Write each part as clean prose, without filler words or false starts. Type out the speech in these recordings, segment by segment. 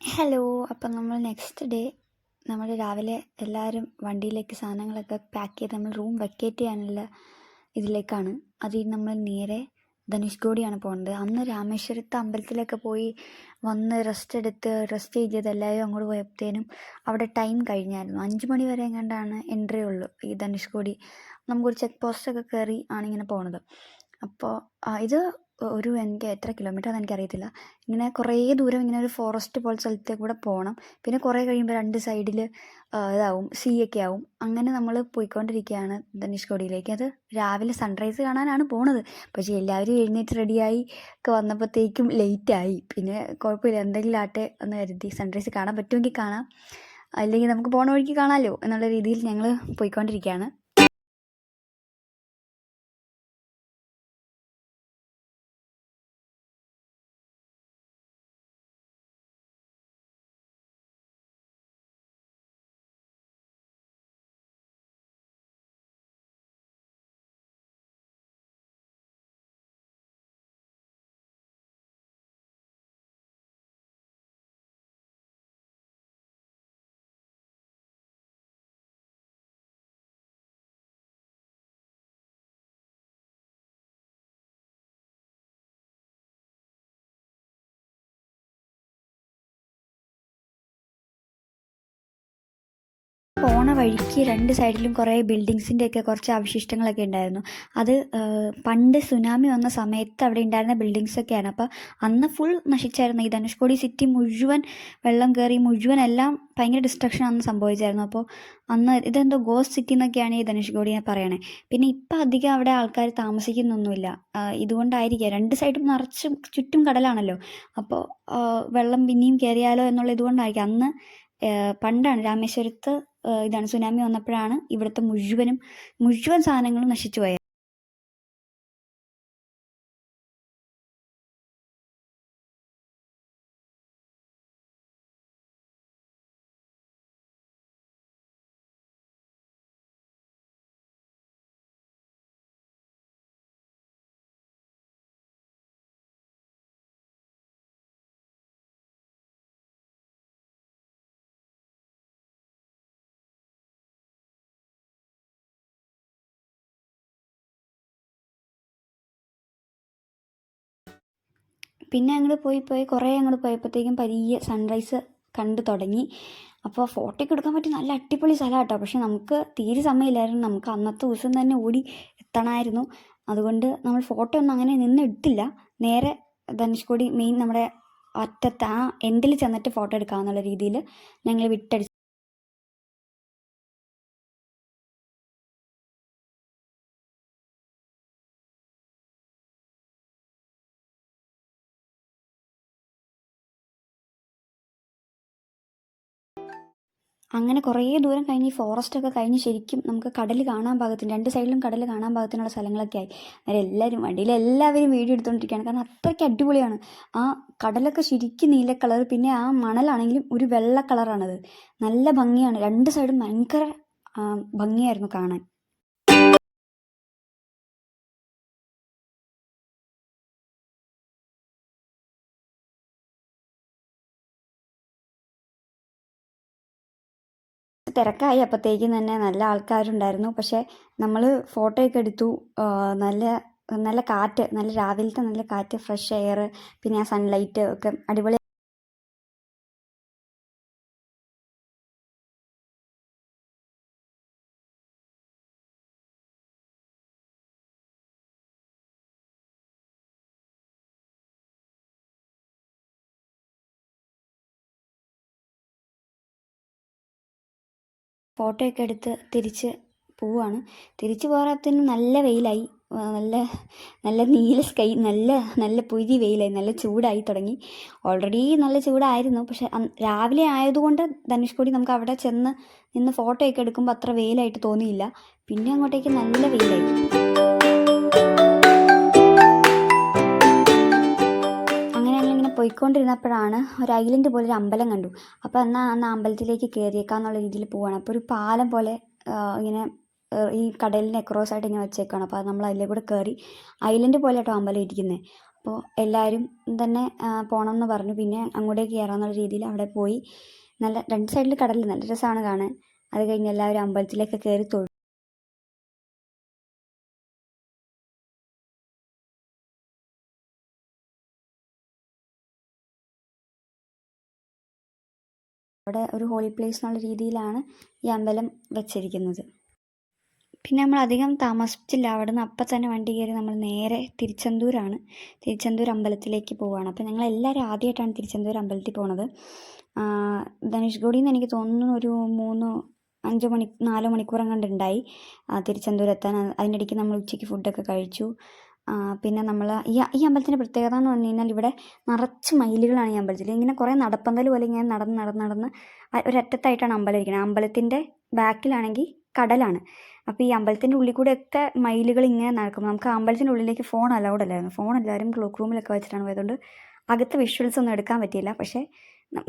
Hello. അപ്പം നമ്മൾ next day നമ്മൾ രാവിലെ എല്ലാവരും വണ്ടിയിലേക്ക് സാധനങ്ങളൊക്കെ പാക്ക് ചെയ്ത് നമ്മൾ റൂം വെക്കേറ്റ് ചെയ്യാനുള്ള ഇതിലേക്കാണ്. അതിൽ നമ്മൾ നേരെ ധനുഷ്കോടിയാണ് പോകുന്നത്. അന്ന് രാമേശ്വരത്ത് അമ്പലത്തിലൊക്കെ പോയി വന്ന് റെസ്റ്റ് ചെയ്ത് എല്ലാവരും അങ്ങോട്ട് പോയപ്പോഴത്തേനും അവിടെ ടൈം കഴിഞ്ഞായിരുന്നു. 5 മണി വരെ എങ്ങാണ്ടാണ് എൻട്രി ഉള്ളൂ ഈ ധനുഷ്കോടി. നമുക്കൊരു ചെക്ക് പോസ്റ്റൊക്കെ കയറി ആണ് ഇങ്ങനെ പോണത്. അപ്പോൾ ഇത് എനിക്ക് എത്ര കിലോമീറ്ററാണെന്ന് എനിക്കറിയത്തില്ല. ഇങ്ങനെ കുറേ ദൂരം ഇങ്ങനെ ഒരു ഫോറസ്റ്റ് പോലെ സ്ഥലത്തേക്ക് കൂടെ പോകണം. പിന്നെ കുറേ കഴിയുമ്പോൾ 2 സൈഡിൽ സീ ഒക്കെ ആവും. അങ്ങനെ നമ്മൾ പോയിക്കൊണ്ടിരിക്കുകയാണ് ധനുഷ്കോടിയിലേക്ക്. അത് രാവിലെ സൺറൈസ് കാണാനാണ് പോണത്. പക്ഷേ എല്ലാവരും എഴുന്നേറ്റ് റെഡിയായി ഒക്കെ വന്നപ്പോഴത്തേക്കും ലേറ്റായി. പിന്നെ കുഴപ്പമില്ല, എന്തെങ്കിലും ആട്ടെ എന്ന് കരുതി. സൺറൈസ് കാണാൻ പറ്റുമെങ്കിൽ കാണാം, അല്ലെങ്കിൽ നമുക്ക് പോണ വഴിക്ക് കാണാമല്ലോ എന്നുള്ള രീതിയിൽ ഞങ്ങൾ പോയിക്കൊണ്ടിരിക്കുകയാണ്. പോണ വഴിക്ക് 2 സൈഡിലും കുറേ ബിൽഡിങ്സിൻ്റെയൊക്കെ കുറച്ച് അവശിഷ്ടങ്ങളൊക്കെ ഉണ്ടായിരുന്നു. അത് പണ്ട് സുനാമി വന്ന സമയത്ത് അവിടെ ഉണ്ടായിരുന്ന ബിൽഡിങ്സൊക്കെയാണ്. അപ്പോൾ അന്ന് ഫുൾ നശിച്ചായിരുന്നു. ഈ ധനുഷ്കോടി സിറ്റി മുഴുവൻ വെള്ളം കയറി, മുഴുവൻ എല്ലാം ഭയങ്കര ഡിസ്ട്രക്ഷൻ അന്ന് സംഭവിച്ചായിരുന്നു. അപ്പോൾ അന്ന് ഇതെന്തോ ഗോസ്റ്റ് സിറ്റി എന്നൊക്കെയാണ് ഈ ധനുഷ്കോടിയെ പറയണേ. പിന്നെ ഇപ്പം അധികം അവിടെ ആൾക്കാർ താമസിക്കുന്നൊന്നുമില്ല. ഇതുകൊണ്ടായിരിക്കാം. 2 സൈഡും നിറച്ചും ചുറ്റും കടലാണല്ലോ. അപ്പോൾ വെള്ളം പിന്നെയും കയറിയാലോ എന്നുള്ള ഇതുകൊണ്ടായിരിക്കും. അന്ന് പണ്ടാണ് രാമേശ്വരത്ത് ഇതാണ് സുനാമി വന്നപ്പോഴാണ് ഇവിടുത്തെ മുഴുവൻ സാധനങ്ങളും നശിച്ചു പോയത്. പിന്നെ അങ്ങോട്ട് പോയി കുറേ അങ്ങോട്ട് പോയപ്പോഴത്തേക്കും പതിയെ സൺറൈസ് കണ്ടു തുടങ്ങി. അപ്പോൾ ഫോട്ടോയ്ക്ക് എടുക്കാൻ പറ്റിയ നല്ല അടിപൊളി സ്ഥലമാണ് കേട്ടോ. പക്ഷെ നമുക്ക് തീരെ സമയമില്ലായിരുന്നു. നമുക്ക് അന്നത്തെ ദിവസം തന്നെ ഓടി എത്തണമായിരുന്നു. അതുകൊണ്ട് നമ്മൾ ഫോട്ടോ ഒന്നും അങ്ങനെ നിന്ന് എടുത്തില്ല. നേരെ ധനുഷ്കോടി മെയിൻ നമ്മുടെ അറ്റത്ത് ആ എൻഡിൽ ചെന്നിട്ട് ഫോട്ടോ എടുക്കാമെന്നുള്ള രീതിയിൽ ഞങ്ങൾ വിട്ടടിച്ചു. അങ്ങനെ കുറേ ദൂരം കഴിഞ്ഞ് ഈ ഫോറസ്റ്റൊക്കെ കഴിഞ്ഞ് ശരിക്കും നമുക്ക് കടൽ കാണാൻ പാകത്തിന് 2 സൈഡിലും കടൽ കാണാൻ പാകത്തിനുള്ള സ്ഥലങ്ങളൊക്കെ ആയി. അന്നേരം എല്ലാവരും വണ്ടിയിൽ എല്ലാവരും വീഡിയോ എടുത്തുകൊണ്ടിരിക്കുകയാണ്. കാരണം അത്രയ്ക്ക് അടിപൊളിയാണ്. ആ കടലൊക്കെ ശരിക്കും നീല കളർ, പിന്നെ ആ മണലാണെങ്കിലും ഒരു വെള്ള കളറാണത്. നല്ല ഭംഗിയാണ്. 2 സൈഡും ഭയങ്കര ഭംഗിയായിരുന്നു കാണാൻ. തിരക്കായി. അപ്പോഴത്തേക്കും തന്നെ നല്ല ആൾക്കാരുണ്ടായിരുന്നു. പക്ഷേ നമ്മൾ ഫോട്ടോയൊക്കെ എടുത്തു. നല്ല നല്ല കാറ്റ്, നല്ല രാവിലത്തെ നല്ല കാറ്റ്, ഫ്രഷ് എയർ, പിന്നെ ആ സൺലൈറ്റ് ഒക്കെ അടിപൊളി. ഫോട്ടോയൊക്കെ എടുത്ത് തിരിച്ച് പോവുകയാണ്. തിരിച്ച് പോകാത്തതിന് നല്ല വെയിലായി. നല്ല നല്ല നീല സ്കൈ, നല്ല നല്ല പൊരി വെയിലായി. നല്ല ചൂടായി തുടങ്ങി. ഓൾറെഡി നല്ല ചൂടായിരുന്നു. പക്ഷെ രാവിലെ ആയതുകൊണ്ട് ധനുഷ്കോടി നമുക്ക് അവിടെ ചെന്ന് നിന്ന് ഫോട്ടോയൊക്കെ എടുക്കുമ്പോൾ അത്ര വെയിലായിട്ട് തോന്നിയില്ല. പിന്നെ അങ്ങോട്ടേക്ക് നല്ല വെയിലായി. പോയിക്കൊണ്ടിരുന്നപ്പോഴാണ് ഒരു ഐലൻഡ് പോലെ ഒരു അമ്പലം കണ്ടു. അപ്പോൾ അന്ന് അമ്പലത്തിലേക്ക് കയറിയേക്കാന്നുള്ള രീതിയിൽ പോവുകയാണ്. അപ്പോൾ ഒരു പാലം പോലെ ഇങ്ങനെ ഈ കടലിന് അക്രോസ് ആയിട്ട് ഇങ്ങനെ വെച്ചേക്കാണ്. അപ്പോൾ നമ്മൾ അതിലേ കൂടെ കയറി. ഐലൻഡ് പോലെ കേട്ടോ അമ്പലം ഇരിക്കുന്നത്. അപ്പോൾ എല്ലാവരും തന്നെ പോകണം എന്ന് പറഞ്ഞു. പിന്നെ അങ്ങോട്ടേക്ക് കയറാമെന്നുള്ള രീതിയിൽ അവിടെ പോയി. നല്ല 2 സൈഡിൽ കടൽ, നല്ല രസമാണ് കാണാൻ. അത് കഴിഞ്ഞ് എല്ലാവരും അമ്പലത്തിലേക്ക് കയറി തൊഴുതു. അവിടെ ഒരു ഹോളി പ്ലേസ് എന്നുള്ള രീതിയിലാണ് ഈ അമ്പലം വെച്ചിരിക്കുന്നത്. പിന്നെ നമ്മൾ അധികം താമസിച്ചില്ല. അവിടെ നിന്ന് അപ്പം തന്നെ വണ്ടി കയറി നമ്മൾ നേരെ തിരുച്ചെന്തൂർ അമ്പലത്തിലേക്ക് പോവുകയാണ്. അപ്പോൾ ഞങ്ങൾ എല്ലാവരും ആദ്യമായിട്ടാണ് തിരുച്ചെന്തൂർ അമ്പലത്തിൽ പോണത്. ധനുഷ്കോടിയിൽ നിന്ന് എനിക്ക് തോന്നുന്നു ഒരു 4 മണിക്കൂറും കണ്ടുണ്ടായി തിരുച്ചെന്തൂർ എത്താൻ. അതിൻ്റെ ഇടയ്ക്ക് നമ്മൾ ഉച്ചയ്ക്ക് ഫുഡൊക്കെ കഴിച്ചു. പിന്നെ നമ്മൾ ഈ അമ്പലത്തിൻ്റെ പ്രത്യേകത എന്ന് പറഞ്ഞു കഴിഞ്ഞാൽ ഇവിടെ നിറച്ച് മയിലുകളാണ് ഈ അമ്പലത്തിൽ. ഇങ്ങനെ കുറേ നടപ്പന്തൽ പോലെ ഇങ്ങനെ നടന്ന് ഒരറ്റത്തായിട്ടാണ് അമ്പലം ഇരിക്കുന്നത്. അമ്പലത്തിൻ്റെ ബാക്കിലാണെങ്കിൽ കടലാണ്. അപ്പോൾ ഈ അമ്പലത്തിൻ്റെ ഉള്ളിൽ കൂടെയൊക്കെ മയിലുകൾ ഇങ്ങനെ നടക്കും. നമുക്ക് അമ്പലത്തിൻ്റെ ഉള്ളിലേക്ക് ഫോൺ അലൗഡ് അല്ലായിരുന്നു. ഫോൺ എല്ലാവരും ക്ലോക്ക് റൂമിലൊക്കെ വെച്ചിട്ടാണ് പോയതുകൊണ്ട് അകത്ത് വിഷ്വൽസ് ഒന്നും എടുക്കാൻ പറ്റിയില്ല. പക്ഷേ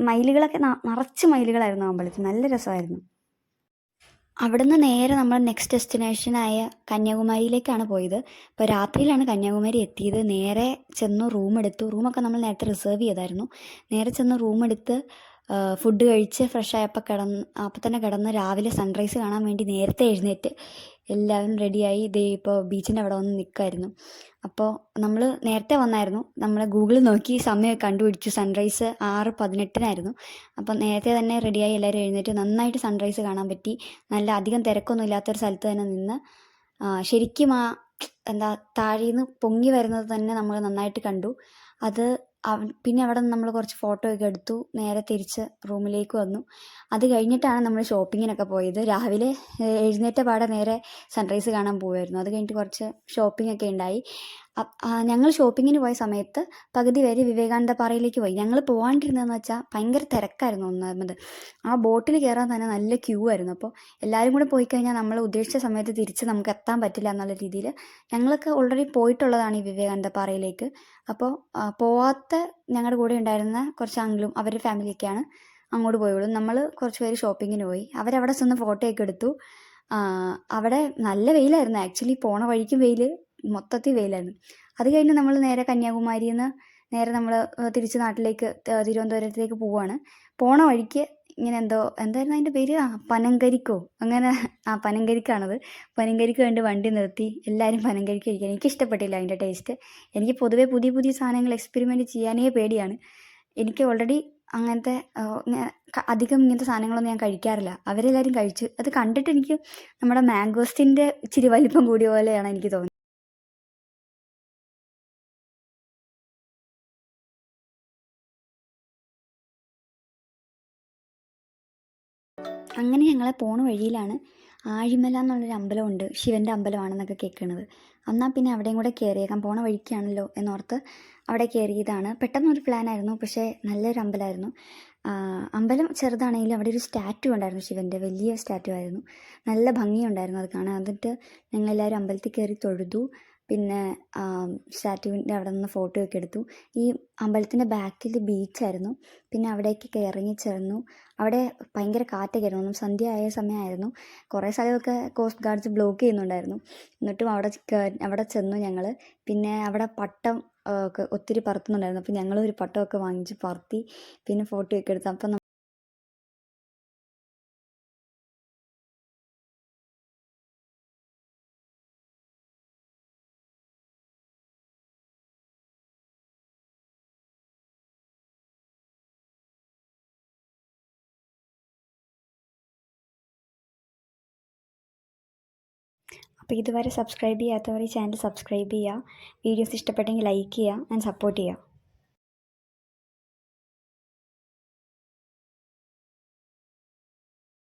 മയിലുകളൊക്കെ നിറച്ച് മയിലുകളായിരുന്നു അമ്പലത്തിൽ. നല്ല രസമായിരുന്നു. അവിടുന്ന് നേരെ നമ്മൾ നെക്സ്റ്റ് ഡെസ്റ്റിനേഷനായ കന്യാകുമാരിയിലേക്കാണ് പോയത്. അപ്പോൾ രാത്രിയിലാണ് കന്യാകുമാരി എത്തിയത്. നേരെ ചെന്നു റൂമെടുത്തു. റൂമൊക്കെ നമ്മൾ നേരത്തെ റിസർവ് ചെയ്തായിരുന്നു. നേരെ ചെന്ന് റൂമെടുത്ത് ഫുഡ് കഴിച്ച് ഫ്രഷായപ്പോൾ അപ്പം തന്നെ കിടന്ന് രാവിലെ സൺറൈസ് കാണാൻ വേണ്ടി നേരത്തെ എഴുന്നേറ്റ് എല്ലാവരും റെഡിയായി ഇപ്പോൾ ബീച്ചിൻ്റെ അവിടെ വന്ന് നിൽക്കുമായിരുന്നു. അപ്പോൾ നമ്മൾ നേരത്തെ വന്നായിരുന്നു. നമ്മൾ ഗൂഗിളിൽ നോക്കി സമയം കണ്ടുപിടിച്ചു. സൺറൈസ് 6:18 അപ്പോൾ നേരത്തെ തന്നെ റെഡിയായി എല്ലാവരും എഴുന്നേറ്റ് നന്നായിട്ട് സൺറൈസ് കാണാൻ പറ്റി. നല്ല അധികം തിരക്കൊന്നും ഇല്ലാത്തൊരു സ്ഥലത്ത് തന്നെ നിന്ന് ശരിക്കും താഴേന്ന് പൊങ്ങി വരുന്നത് തന്നെ നമ്മൾ നന്നായിട്ട് കണ്ടു. പിന്നെ അവിടെ നിന്ന് നമ്മൾ കുറച്ച് ഫോട്ടോ ഒക്കെ എടുത്തു. നേരെ തിരിച്ച് റൂമിലേക്ക് വന്നു. അത് കഴിഞ്ഞിട്ടാണ് നമ്മൾ ഷോപ്പിങ്ങിനൊക്കെ പോയത്. രാവിലെ എഴുന്നേറ്റ പാടെ നേരെ സൺറൈസ് കാണാൻ പോകുമായിരുന്നു. അത് കഴിഞ്ഞിട്ട് കുറച്ച് ഷോപ്പിംഗ് ഒക്കെ ഉണ്ടായി. ഞങ്ങൾ ഷോപ്പിങ്ങിന് പോയ സമയത്ത് പകുതി വരെ വിവേകാനന്ദ പാറയിലേക്ക് പോയി. ഞങ്ങൾ പോകാണ്ടിരുന്നതെന്ന് വെച്ചാൽ ഭയങ്കര തിരക്കായിരുന്നു. ഒന്നാമത് ആ ബോട്ടിൽ കയറാൻ തന്നെ നല്ല ക്യൂ ആയിരുന്നു. അപ്പോൾ എല്ലാവരും കൂടെ പോയി കഴിഞ്ഞാൽ നമ്മൾ ഉദ്ദേശിച്ച സമയത്ത് തിരിച്ച് നമുക്ക് എത്താൻ പറ്റില്ല എന്നുള്ള രീതിയിൽ ഞങ്ങളൊക്കെ ഓൾറെഡി പോയിട്ടുള്ളതാണ് ഈ വിവേകാനന്ദ പാറയിലേക്ക്. അപ്പോൾ പോവാത്ത ഞങ്ങളുടെ കൂടെ ഉണ്ടായിരുന്ന കുറച്ച് അങ്കിളും അവരുടെ ഫാമിലിയൊക്കെയാണ് അങ്ങോട്ട് പോയുള്ളൂ. നമ്മൾ കുറച്ച് പേര് ഷോപ്പിങ്ങിന് പോയി. അവരവിടെ ചെന്ന് ഫോട്ടോയൊക്കെ എടുത്തു. അവിടെ നല്ല വെയിലായിരുന്നു. ആക്ച്വലി പോണ വഴിക്കും മൊത്തത്തിൽ വെയിലായിരുന്നു. അത് കഴിഞ്ഞ് നമ്മൾ നേരെ കന്യാകുമാരിയിൽ നിന്ന് നേരെ നമ്മൾ തിരിച്ച് നാട്ടിലേക്ക് തിരുവനന്തപുരത്തേക്ക് പോവുകയാണ്. പോണ വഴിക്ക് ഇങ്ങനെ എന്തായിരുന്നു അതിൻ്റെ പേര്, പനങ്കരിക്കോ അങ്ങനെ, പനങ്കരിക്കാണത്. പനങ്കരിക്ക് വേണ്ടി വണ്ടി നിർത്തി എല്ലാവരും പനങ്കരിക്ക് കഴിക്കാൻ. എനിക്ക് ഇഷ്ടപ്പെട്ടില്ല അതിൻ്റെ ടേസ്റ്റ്. എനിക്ക് പൊതുവേ പുതിയ സാധനങ്ങൾ എക്സ്പെരിമെൻറ്റ് ചെയ്യാനേ പേടിയാണ്. എനിക്ക് ഓൾറെഡി അങ്ങനത്തെ അധികം ഇങ്ങനത്തെ സാധനങ്ങളൊന്നും ഞാൻ കഴിക്കാറില്ല. അവരെല്ലാവരും കഴിച്ചു. അത് കണ്ടിട്ട് എനിക്ക് നമ്മുടെ മാംഗോസ്റ്റിൻ്റെ ഇച്ചിരി വലിപ്പം കൂടിയ പോലെയാണ് എനിക്ക് തോന്നുന്നത്. അങ്ങനെ ഞങ്ങളെ പോണ വഴിയിലാണ് ആഴിമല എന്നുള്ളൊരു അമ്പലമുണ്ട്. ശിവൻ്റെ അമ്പലമാണെന്നൊക്കെ കേൾക്കുന്നത്. എന്നാൽ പിന്നെ അവിടെയും കൂടെ കയറിയേക്കാം, പോണ വഴിക്കാണല്ലോ എന്നോർത്ത് അവിടെ കയറിയതാണ്. പെട്ടെന്നൊരു പ്ലാനായിരുന്നു, പക്ഷേ നല്ലൊരു അമ്പലമായിരുന്നു. അമ്പലം ചെറുതാണെങ്കിലും അവിടെ ഒരു സ്റ്റാറ്റു ഉണ്ടായിരുന്നു, ശിവൻ്റെ വലിയ സ്റ്റാറ്റു ആയിരുന്നു. നല്ല ഭംഗിയുണ്ടായിരുന്നു അത് കാണാൻ. എന്നിട്ട് ഞങ്ങളെല്ലാവരും അമ്പലത്തിൽ കയറി തൊഴുതു. പിന്നെ സ്റ്റാറ്റുവിൻ്റെ അവിടെ നിന്ന് ഫോട്ടോ ഒക്കെ എടുത്തു. ഈ അമ്പലത്തിൻ്റെ ബാക്കിൽ ബീച്ചായിരുന്നു. പിന്നെ അവിടേക്കൊക്കെ ഇറങ്ങി ചെന്നു. അവിടെ ഭയങ്കര കാറ്റൊക്കെ ആയിരുന്നു. സന്ധ്യ ആയ സമയമായിരുന്നു. കുറേ സ്ഥലമൊക്കെ കോസ്റ്റ് ഗാർഡ്സ് ബ്ലോക്ക് ചെയ്യുന്നുണ്ടായിരുന്നു. എന്നിട്ടും അവിടെ ചെന്നു ഞങ്ങൾ. പിന്നെ അവിടെ പട്ടം ഒക്കെ ഒത്തിരി പറത്തുന്നുണ്ടായിരുന്നു. അപ്പോൾ ഞങ്ങളും ഒരു പട്ടമൊക്കെ വാങ്ങിച്ച് പറത്തി. പിന്നെ ഫോട്ടോ ഒക്കെ എടുത്തു. അപ്പം അപ്പോൾ ഇതുവരെ സബ്സ്ക്രൈബ് ചെയ്യാത്തവർ ഈ ചാനൽ സബ്സ്ക്രൈബ് ചെയ്യുക. വീഡിയോസ് ഇഷ്ടപ്പെട്ടെങ്കിൽ ലൈക്ക് ചെയ്യുക ആൻഡ് സപ്പോർട്ട് ചെയ്യുക.